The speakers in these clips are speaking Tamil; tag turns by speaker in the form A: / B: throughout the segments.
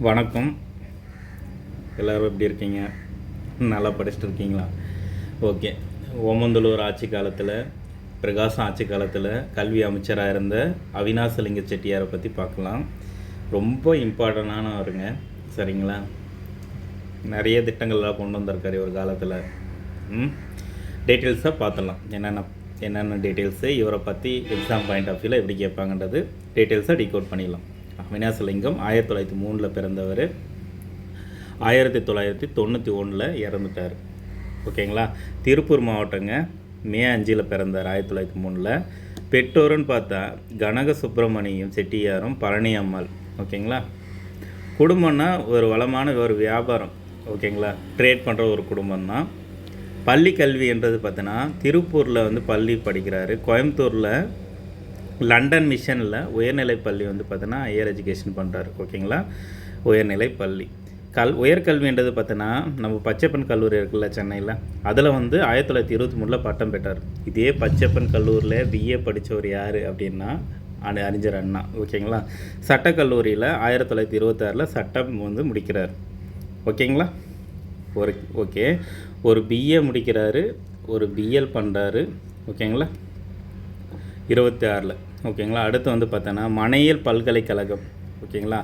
A: வணக்கம். எல்லோரும் எப்படி இருக்கீங்க? நல்லா படிச்சுட்டு இருக்கீங்களா? ஓகே. ஓமந்தூர் ஆட்சி காலத்தில், பிரகாசம் ஆட்சி காலத்தில் கல்வி அமைச்சராக இருந்த அவினாசலிங்க செட்டியாரை பற்றி பார்க்கலாம். ரொம்ப இம்பார்ட்டண்டானவருங்க. சரிங்களா? நிறைய திட்டங்கள்லாம் கொண்டு வந்திருக்காரு ஒரு காலத்தில். டீட்டெயில்ஸாக பார்த்துடலாம். என்னென்ன டீட்டெயில்ஸு இவரை பற்றி எக்ஸாம் பாயிண்ட் ஆஃப் வியூவில் எப்படி கேட்பாங்கன்றது டீட்டெயில்ஸாக டிகோட் பண்ணிடலாம். அவினாசலிங்கம் 1903 பிறந்தவர், 1991 இறந்துட்டார். ஓகேங்களா? திருப்பூர் மாவட்டங்க, மே 5 பிறந்தார் 1903. பெற்றோருன்னு பார்த்தா கனக சுப்பிரமணியம் செட்டியாரும் பழனி அம்மாள். ஓகேங்களா? குடும்பம்னா ஒரு வளமான ஒரு வியாபாரம். ஓகேங்களா? ட்ரேட் பண்ணுற ஒரு குடும்பம் தான். பள்ளி கல்வி என்றது பார்த்தோன்னா திருப்பூரில் பள்ளி படிக்கிறாரு. கோயம்புத்தூரில் லண்டன் மிஷனில் உயர்நிலை பள்ளி பார்த்தோன்னா ஹையர் எஜுகேஷன் பண்ணுறாரு. ஓகேங்களா? உயர்நிலை பள்ளி. உயர்கல்வின்றது பார்த்தோன்னா நம்ம பச்சைப்பன் கல்லூரி இருக்குல்ல சென்னையில், அதில் 1923 பட்டம் பெற்றார். இதே பச்சைப்பன் கல்லூரியில் பிஏ படித்தவர் யார் அப்படின்னா அறிஞர் அண்ணா. ஓகேங்களா? சட்டக்கல்லூரியில் 1926 சட்டம் முடிக்கிறார். ஓகேங்களா? ஓகே, ஒரு பிஏ முடிக்கிறாரு, ஒரு பிஎல் பண்ணுறாரு. ஓகேங்களா? 26. ஓகேங்களா? அடுத்து பார்த்தோன்னா மனையியல் பல்கலைக்கழகம். ஓகேங்களா?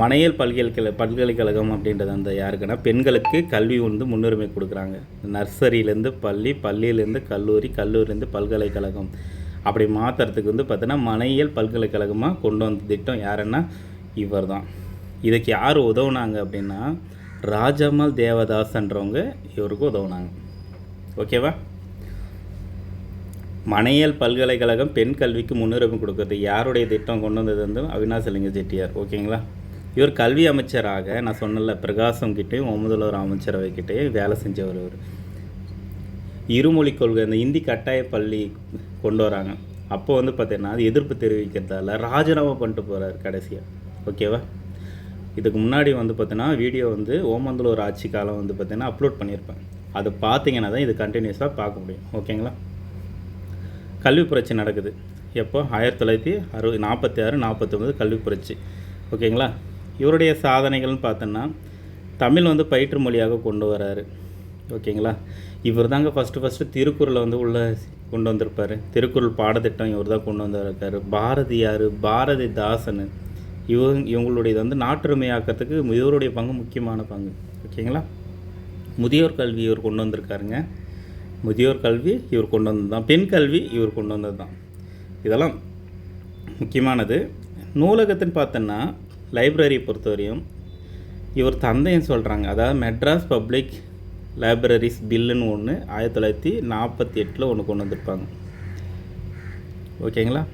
A: மனையியல் பல்கலைக்கழகம் அப்படின்றது யாருக்குன்னா பெண்களுக்கு கல்வி முன்னுரிமை கொடுக்குறாங்க. நர்சரியிலேருந்து பள்ளி, பள்ளியிலேருந்து கல்லூரி, கல்லூரிலேருந்து பல்கலைக்கழகம் அப்படி மாற்றுறதுக்கு பார்த்தோன்னா மனையியல் பல்கலைக்கழகமாக கொண்டு வந்த திட்டம் யாருன்னா இவர் தான். இதுக்கு யார் உதவுனாங்க அப்படின்னா ராஜம்மாள் தேவதாஸ்ன்றவங்க இவருக்கு உதவுனாங்க. ஓகேவா? மனையியல் பல்கலைக்கழகம் பெண் கல்விக்கு முன்னுரிமை கொடுக்குறது யாருடைய திட்டம் கொண்டு வந்தது அவினாசலிங்க செட்டியார். ஓகேங்களா? இவர் கல்வி அமைச்சராக நான் சொன்னல பிரகாசம் கிட்டேயும் ஓமந்தூர் அமைச்சரவைக்கிட்டேயும் வேலை செஞ்சவர். இவர் இருமொழி கொள்கை, அந்த இந்தி கட்டாய பள்ளி கொண்டு வராங்க. அப்போ பார்த்தீங்கன்னா அது எதிர்ப்பு தெரிவிக்கிறதால ராஜினாமா பண்ணிட்டு போகிறார் கடைசியாக. ஓகேவா? இதுக்கு முன்னாடி பார்த்தீங்கன்னா வீடியோ ஓமந்தூர் ஆட்சி காலம் பார்த்தீங்கன்னா அப்லோட் பண்ணியிருப்பேன். அது பார்த்தீங்கன்னா தான் இது கண்டினியூஸாக பார்க்க முடியும். ஓகேங்களா? கல்வி புரட்சி நடக்குது எப்போ? 1946, 49 கல்வி புரட்சி. ஓகேங்களா? இவருடைய சாதனைகள்னு பார்த்தோன்னா தமிழ் பயிற்று மொழியாக கொண்டு வராரு. ஓகேங்களா? இவர் தாங்க ஃபஸ்ட்டு திருக்குறளை உள்ளே கொண்டு வந்திருப்பார். திருக்குறள் பாடத்திட்டம் இவர் தான் கொண்டு வந்திருக்காரு. பாரதியார், பாரதிதாசன் இவங்களுடைய நாட்டுரிமையாக்கிறதுக்கு இவருடைய பங்கு முக்கியமான பங்கு. ஓகேங்களா? முதியோர் கல்வி இவர் கொண்டு வந்திருக்காருங்க. முதியோர் கல்வி இவர் கொண்டு வந்தது தான். பெண் கல்வி இவர் கொண்டு வந்தது தான். இதெல்லாம் முக்கியமானது. நூலகத்துன்னு பார்த்தோன்னா லைப்ரரியை பொறுத்தவரையும் இவர் தந்தைன்னு சொல்கிறாங்க. அதாவது மெட்ராஸ் பப்ளிக் லைப்ரரிஸ் பில்லுன்னு ஒன்று 1948 ஒன்று கொண்டு வந்திருப்பாங்க. ஓகேங்களா?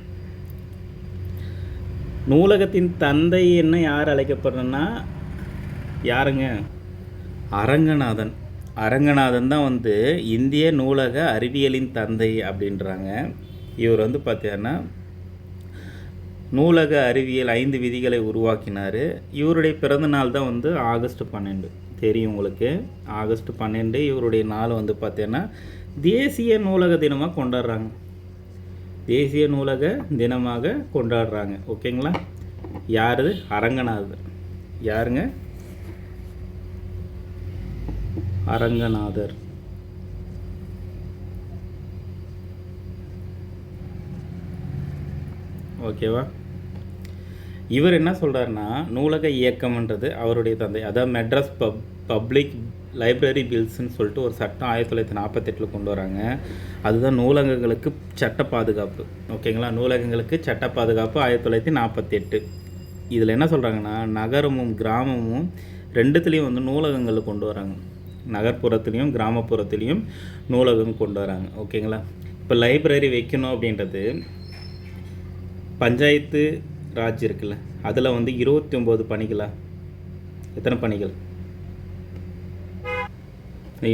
A: நூலகத்தின் தந்தை என்ன யார் அழைக்கப்படுறன்னா யாருங்க? அரங்கநாதன். அரங்கநாதன் தான் இந்திய நூலக அறிவியலின் தந்தை அப்படின்றாங்க. இவர் பார்த்தீங்கன்னா நூலக அறிவியல் 5 விதிகளை உருவாக்கினார். இவருடைய பிறந்த நாள் தான் ஆகஸ்ட் 12. தெரியும் உங்களுக்கு. ஆகஸ்ட் 12 இவருடைய நாள் பார்த்தீங்கன்னா தேசிய நூலக தினமாக கொண்டாடுறாங்க. தேசிய நூலக தினமாக கொண்டாடுறாங்க. ஓகேங்களா? யார்? அரங்கநாதர். யாருங்க? அரங்கநாதர். ஓகேவா? இவர் என்ன சொல்கிறாருன்னா நூலக இயக்கம்ன்றது அவருடைய தந்தை. அதாவது மெட்ராஸ் பப்ளிக் லைப்ரரி பில்ஸ்ன்னு சொல்லிட்டு ஒரு சட்டம் 1948 கொண்டு வராங்க. அதுதான் நூலகங்களுக்கு சட்ட பாதுகாப்பு. ஓகேங்களா? நூலகங்களுக்கு சட்ட பாதுகாப்பு 1948. இதில் என்ன சொல்கிறாங்கன்னா நகரமும் கிராமமும் ரெண்டுத்துலேயும் நூலகங்களை கொண்டு வராங்க. நகர்ப்புறத்துலேயும் கிராமப்புறத்துலேயும் நூலகம் கொண்டு வராங்க. ஓகேங்களா? இப்போ லைப்ரரி வைக்கணும் அப்படின்றது பஞ்சாயத்து ராஜ் இருக்குல்ல, அதில் 29 பணிகளா? எத்தனை பணிகள்?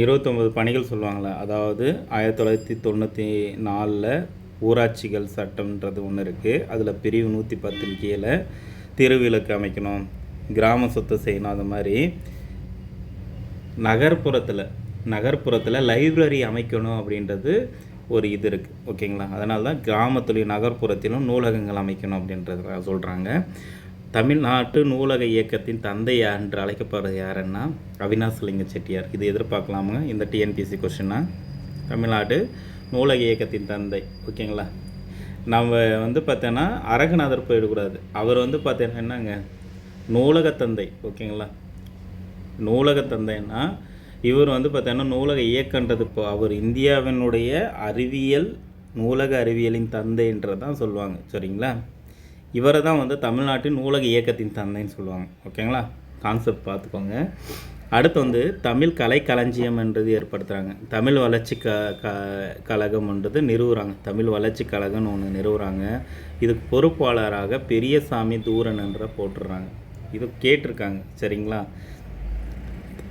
A: 29 பணிகள் சொல்லுவாங்களா? அதாவது 1994 ஊராட்சிகள் சட்டம்ன்றது ஒன்று இருக்குது. அதில் பிரிவு 110 கீழே தெருவிளக்கு அமைக்கணும், கிராம சொத்து செய்யணும். அது மாதிரி நகர்ப்புறத்தில் லைப்ரரி அமைக்கணும் அப்படின்றது ஒரு இது இருக்குது. ஓகேங்களா? அதனால தான் கிராமத்துலேயும் நகர்ப்புறத்திலும் நூலகங்கள் அமைக்கணும் அப்படின்றத சொல்கிறாங்க. தமிழ்நாட்டு நூலக இயக்கத்தின் தந்தை என்று அழைக்கப்படுறது யாருன்னா அவினாசிலிங்க செட்டியார். இது எதிர்பார்க்கலாமுங்க இந்த டிஎன்பிசி கொஸ்டின்னா. தமிழ்நாடு நூலக இயக்கத்தின் தந்தை. ஓகேங்களா. நம்ம வந்து பார்த்தோன்னா அரங்கநாதர் போயிடக்கூடாது. அவர் வந்து பார்த்தீங்கன்னா என்னங்க நூலகத்தந்தை. ஓகேங்களா. நூலகத்தந்தைன்னா இவர் வந்து பார்த்தீங்கன்னா நூலக இயக்கன்றது இப்போ அவர் இந்தியாவினுடைய அறிவியல் நூலக அறிவியலின் தந்தைன்றது தான் சொல்லுவாங்க. சரிங்களா. இவரை தான் வந்து தமிழ்நாட்டின் நூலக இயக்கத்தின் தந்தைன்னு சொல்லுவாங்க. ஓகேங்களா. கான்செப்ட் பார்த்துக்கோங்க. அடுத்து வந்து தமிழ் கலைக்களஞ்சியம் என்றது ஏற்படுத்துகிறாங்க. தமிழ் வளர்ச்சி கழகம்ன்றது நிறுவுகிறாங்க. தமிழ் வளர்ச்சி கழகம்னு ஒன்று நிறுவுகிறாங்க. இதுக்கு பொறுப்பாளராக பெரியசாமி தூரன் என்ற போட்டுடுறாங்க. இது கேட்டிருக்காங்க. சரிங்களா.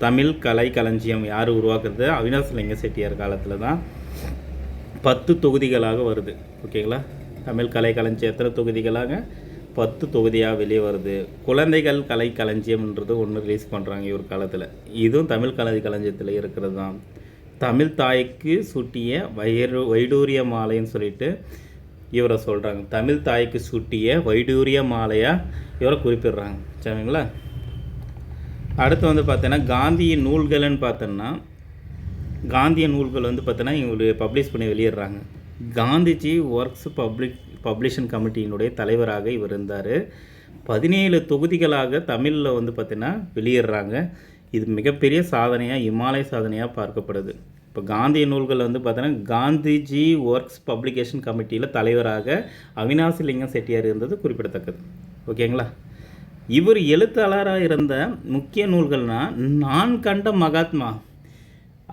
A: தமிழ் கலைக்களஞ்சியம் யார் உருவாக்குறது? அவினாசிலிங்க செட்டியார் காலத்தில் தான் 10 தொகுதிகளாக வருது. ஓகேங்களா. தமிழ் கலைக்களஞ்சியம் எத்தனை தொகுதிகளாக? 10 தொகுதியாக வெளியே வருது. குழந்தைகள் கலைக்களஞ்சியம்ன்றது ஒன்று ரிலீஸ் பண்ணுறாங்க இவர் காலத்தில். இதுவும் தமிழ் கலைக்களஞ்சியத்தில் இருக்கிறது தான். தமிழ் தாய்க்கு சூட்டிய வைடூரிய மாலைன்னு சொல்லிட்டு இவரை சொல்கிறாங்க. தமிழ் தாய்க்கு சூட்டிய வைடூரிய மாலையாக இவரை குறிப்பிடுறாங்க. சரிங்களா. அடுத்து வந்து பார்த்தீங்கன்னா காந்தியின் நூல்கள்னு பார்த்தோன்னா காந்திய நூல்கள் வந்து பார்த்தோன்னா இவங்களுக்கு பப்ளிஷ் பண்ணி வெளியிடுறாங்க. காந்திஜி ஒர்க்ஸ் பப்ளிஷன் கமிட்டியினுடைய தலைவராக இவர் இருந்தார். 17 தொகுதிகளாக தமிழில் வந்து பார்த்திங்கன்னா வெளியிடுறாங்க. இது மிகப்பெரிய சாதனையாக இமாலய சாதனையாக பார்க்கப்படுது. இப்போ காந்திய நூல்கள் வந்து பார்த்தோன்னா காந்திஜி ஒர்க்ஸ் பப்ளிகேஷன் கமிட்டியில் தலைவராக அவினாசிலிங்கம் செட்டியார் இருந்தது குறிப்பிடத்தக்கது. ஓகேங்களா. இவர் எழுத்தாளராக இருந்த முக்கிய நூல்கள்னால் நான் கண்ட மகாத்மா.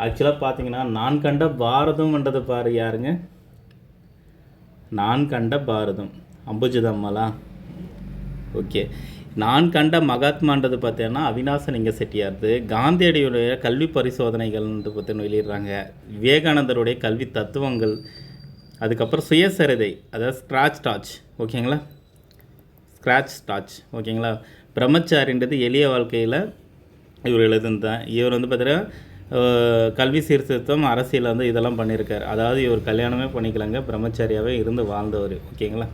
A: ஆக்சுவலாக பார்த்தீங்கன்னா நான் கண்ட பாரதம்ன்றது பாரு யாருங்க? நான் கண்ட பாரதம் அம்புஜதம்மலா. ஓகே. நான் கண்ட மகாத்மான்றது பார்த்தீங்கன்னா அவினாசிலிங்க செட்டியார்து. காந்தியடியுடைய கல்வி பரிசோதனைகள்ன்றது பார்த்தீங்கன்னா வெளியிடுறாங்க. விவேகானந்தருடைய கல்வி தத்துவங்கள். அதுக்கப்புறம் சுயசரிதை, அதாவது ஸ்க்ராட்ச் டாச். ஓகேங்களா. Scratch touch. ஓகேங்களா. பிரம்மச்சாரின்றது எளிய வாழ்க்கையில் இவர் எழுதுந்தான். இவர் வந்து பார்த்தீங்கன்னா கல்வி சீர்திருத்தம் அரசியல் வந்து இதெல்லாம் பண்ணியிருக்கார். அதாவது இவர் கல்யாணமே பண்ணிக்கலாங்க, பிரம்மச்சாரியாகவே இருந்து வாழ்ந்தவர். ஓகேங்களா.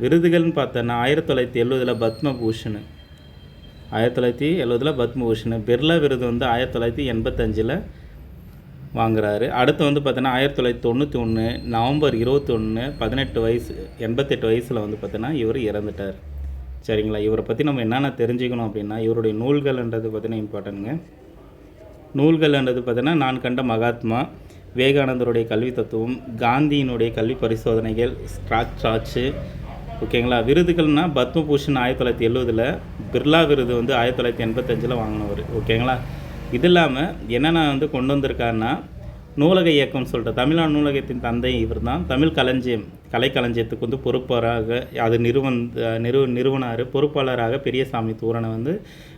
A: விருதுகள்னு பார்த்தோன்னா 1970 பத்மபூஷன். 1970 பத்மபூஷன். பிர்லா விருது வந்து 1985 வாங்குறாரு. அடுத்து வந்து பார்த்தோன்னா 1991 நவம்பர் 21 18 வயசு 88 வயசில் வந்து பார்த்தோன்னா இவர் இறந்துட்டார். சரிங்களா. இவரை பற்றி நம்ம என்னென்ன தெரிஞ்சுக்கணும் அப்படின்னா இவருடைய நூல்கள்ன்றது பார்த்தீங்கன்னா இம்பார்ட்டன்ட்டுங்க. நூல்கள்ன்றது பார்த்தீங்கன்னா நான் கண்ட மகாத்மா, விவேகானந்தருடைய கல்வி தத்துவம், காந்தியினுடைய கல்வி பரிசோதனைகள், ஸ்க்ராட்ச் டாச்சு. ஓகேங்களா. விருதுகள்னால் பத்மபூஷன் 1970, பிர்லா விருது வந்து 1985 வாங்கினவர். ஓகேங்களா. இது இல்லாமல் என்னென்ன வந்து கொண்டு வந்திருக்காருன்னா நூலக இயக்கம்னு சொல்லிட்டு தமிழ்நாடு நூலகத்தின் தந்தை இவர் தான். தமிழ் கலைக்களஞ்சியத்துக்கு வந்து பொறுப்பாளராக அது நிறுவனார். பொறுப்பாளராக பெரியசாமி தூரனை வந்து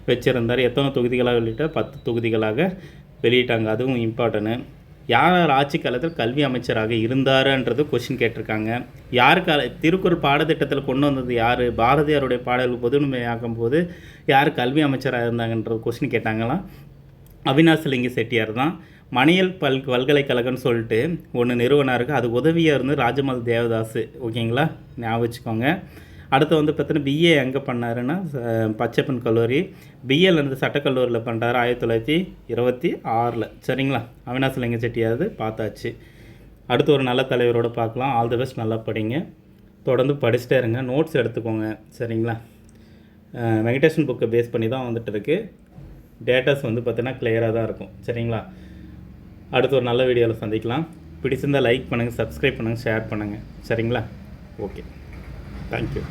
A: வச்சுருந்தார். எத்தனை தொகுதிகளாக வெளியிட்ட? 10 தொகுதிகளாக வெளியிட்டாங்க. அதுவும் இம்பார்ட்டனு. யார் ஆட்சி காலத்தில் கல்வி அமைச்சராக இருந்தாருன்றது கொஷின் கேட்டிருக்காங்க. யார் திருக்குறள் பாடத்திட்டத்தில் கொண்டு வந்தது யார்? பாரதியாருடைய பாடல்கள் பொதுமையாக்கும் போது யார் கல்வி அமைச்சராக இருந்தாங்கன்றது கொஷின் கேட்டாங்களாம். அவினாசிலிங்க செட்டியார் தான். மணியல் பல்கலைக்கழகம்னு சொல்லிட்டு ஒன்று நிறுவனாருக்கு. அது உதவியாக இருந்து ராஜமாத தேவதாஸ். ஓகேங்களா. ஞாபகம் வச்சுக்கோங்க. அடுத்து வந்து பார்த்தீங்கன்னா பிஏ எங்கே பண்ணாருன்னா பச்சைப்பன் கல்லூரி. பிஎல் வந்து சட்டக்கல்லூரியில் பண்ணுறாரு 1926. சரிங்களா. அவினாசிலிங்க செட்டியார் பார்த்தாச்சு. அடுத்து ஒரு நல்ல தலைவரோடு பார்க்கலாம். All the best. நல்லா படிங்க. தொடர்ந்து படிச்சுட்டே இருங்க. நோட்ஸ் எடுத்துக்கோங்க. சரிங்களா. மெடிடேஷன் புக்கை பேஸ் பண்ணி தான் வந்துட்டு இருக்குது. டேட்டாஸ் வந்து பார்த்தீங்கன்னா கிளியராக தான் இருக்கும். சரிங்களா. அடுத்து ஒரு நல்ல வீடியோவில் சந்திக்கலாம். பிடிச்சிருந்தால் லைக் பண்ணுங்கள், சப்ஸ்கிரைப் பண்ணுங்கள், ஷேர் பண்ணுங்கள். சரிங்களா. ஓகே. தேங்க்யூ.